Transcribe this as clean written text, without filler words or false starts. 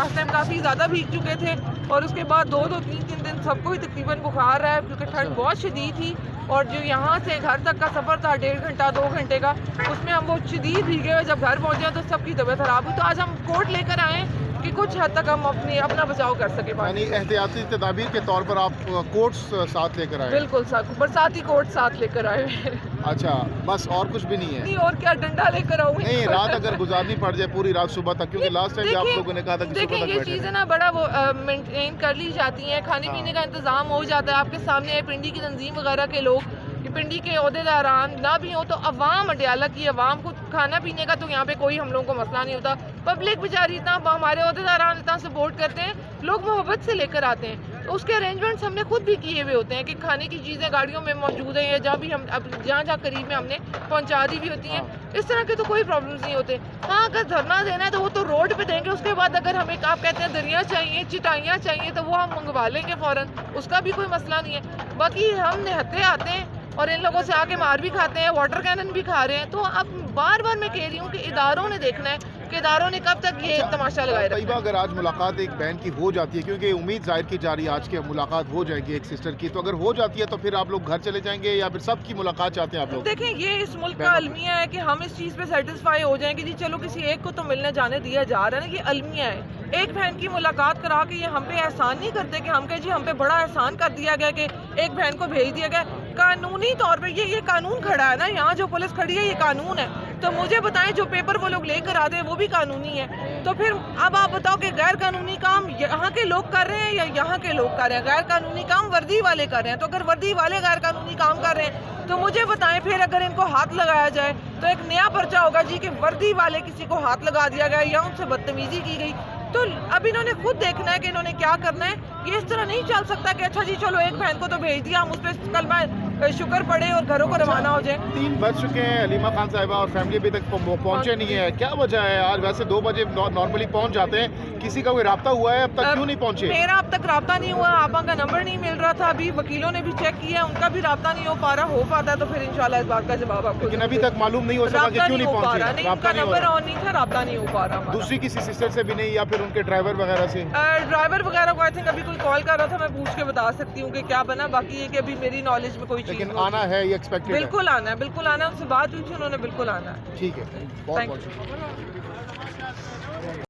Last time کافی زیادہ بھیگ چکے تھے اور اس کے بعد 2-3 دن سب کو ہی تقریباً بخار رہا ہے کیونکہ ٹھنڈ بہت شدید تھی. اور جو یہاں سے گھر تک کا سفر تھا 1.5 گھنٹہ 2 گھنٹے کا, اس میں ہم وہ شدید بھیگے ہوئے جب گھر پہنچے تو سب کی طبیعت خراب ہوئی. تو آج ہم کوٹ لے کر آئے کہ کچھ حد تک ہم اپنا بچاؤ کر سکیں. یعنی احتیاطی تدابیر کے طور پر آپ کوٹس ساتھ لے کر آئے؟ بالکل برساتی کوٹ ساتھ لے کر آئے ہوئے. اچھا, بس اور کچھ بھی نہیں ہے؟ نہیں, اور کیا, ڈنڈا لے کر آؤں. نہیں, رات اگر گزارنی پڑ جائے پوری رات صبح تک, کیونکہ لاسٹ ٹائم آپ لوگوں نے کہا تھا کہ صبح تک دیکھیں یہ چیزیں نا بڑا وہ مینٹین کر لی جاتی ہیں, کھانے پینے کا انتظام ہو جاتا ہے. آپ کے سامنے پنڈی کی تنظیم وغیرہ کے لوگ, پنڈی کے عہدیداران نہ بھی ہوں تو عوام, اڈیالہ کی عوام کو کھانا پینے کا تو یہاں پہ کوئی ہم لوگوں کو مسئلہ نہیں ہوتا. پبلک بیچاری اتنا, ہمارے عہدیداران اتنا سپورٹ کرتے ہیں, لوگ محبت سے لے کر آتے ہیں. تو اس کے ارینجمنٹس ہم نے خود بھی کیے ہوئے ہوتے ہیں کہ کھانے کی چیزیں گاڑیوں میں موجود ہیں یا جہاں بھی ہم جہاں قریب میں ہم نے پہنچا دی بھی ہوتی ہیں. اس طرح کے تو کوئی پرابلمس نہیں ہوتے. ہاں, اگر دھرنا دینا ہے تو وہ تو روڈ پہ دیں گے. اس کے بعد اگر ہمیں آپ کہتے ہیں دریا چاہیے, چٹائیاں چاہیے, تو وہ ہم منگوا لیں گے فوراً, اس کا بھی کوئی مسئلہ نہیں ہے. باقی ہم نہتے آتے ہیں اور ان لوگوں سے آ کے مار بھی کھاتے ہیں, واٹر کینن بھی کھا رہے ہیں. تو اب بار بار میں کہہ رہی ہوں کہ اداروں نے دیکھنا ہے کہ اداروں نے کب تک یہ تماشا لگائے رکھا ہے. طیبہ, اگر آج ملاقات ایک بہن کی ہو جاتی ہے, کیونکہ امید ظاہر کی جا رہی ہے آج کی ملاقات ہو جائے گی ایک سسٹر کی, تو اگر ہو جاتی ہے تو پھر آپ لوگ گھر چلے جائیں گے یا پھر سب کی ملاقات چاہتے ہیں آپ لوگ؟ دیکھیں, یہ اس ملک کا المیہ ہے کہ ہم اس چیز پہ سیٹسفائی ہو جائیں کہ جی چلو کسی ایک کو تو ملنے جانے دیا جا رہا ہے نا. یہ المیہ ہے. ایک بہن کی ملاقات کرا کے یہ ہم پہ احسان نہیں کرتے کہ ہم کہ جی ہم پہ بڑا احسان کر دیا گیا کہ ایک بہن کو بھیج دیا گیا. قانونی طور پہ یہ قانون کھڑا ہے نا, یہاں جو پولیس کھڑی ہے یہ قانون ہے. تو مجھے بتائیں, جو پیپر وہ لوگ لے کر آتے ہیں وہ بھی قانونی ہے. تو پھر اب آپ بتاؤ کہ غیر قانونی کام یہاں کے لوگ کر رہے ہیں یا یہاں کے لوگ کر رہے ہیں؟ غیر قانونی کام وردی والے کر رہے ہیں. تو اگر وردی والے غیر قانونی کام کر رہے ہیں تو مجھے بتائیں پھر اگر ان کو ہاتھ لگایا جائے تو ایک نیا پرچہ ہوگا جی کہ وردی والے کسی کو ہاتھ لگا دیا گیا یا ان سے بدتمیزی کی گئی. تو اب انہوں نے خود دیکھنا ہے کہ انہوں نے کیا کرنا ہے. یہ اس طرح نہیں چل سکتا کہ اچھا جی چلو ایک بہن کو تو بھیج دیا, ہم اس پہ کلمہ شکر پڑے اور گھروں کو روانہ ہو جائیں. 3 بج چکے ہیں, حلیمہ خان صاحبہ اور فیملی ابھی تک پہنچے نہیں ہے, کیا وجہ ہے؟ آج ویسے 2 بجے نارملی پہنچ جاتے ہیں, کسی کا کوئی رابطہ ہوا ہے اب تک, کیوں نہیں پہنچے؟ میرا اب تک رابطہ نہیں ہوا, آپا کا نمبر نہیں مل رہا تھا. ابھی وکیلوں نے بھی چیک کیا, ان کا بھی رابطہ نہیں ہو پا رہا. ہو پاتا ہے تو پھر انشاءاللہ اس بات کا جواب آپ کو. لیکن ابھی تک معلوم نہیں ہو سکا کہ کیوں نہیں پہنچے. نہیں, ان کا نمبر آن نہیں تھا, رابطہ نہیں ہو پا رہا. دوسری کسی سسٹر سے بھی نہیں یا پھر ان کے ڈرائیور وغیرہ سے؟ ڈرائیور وغیرہ کو آئی تھنک ابھی کوئی کال کر رہا تھا, میں پوچھ کے بتا سکتی ہوں کہ کیا بنا. باقی یہ کہ ابھی میری نالج میں کوئی چیز لیکن آنا ہے یہ ایکسپیکٹڈ ہے؟ بالکل آنا ہے, بالکل آنا ہے. ان سے بات ہوئی تھی, انہوں نے بالکل آنا ہے. ٹھیک ہے, بہت تھینک بہت شکریہ.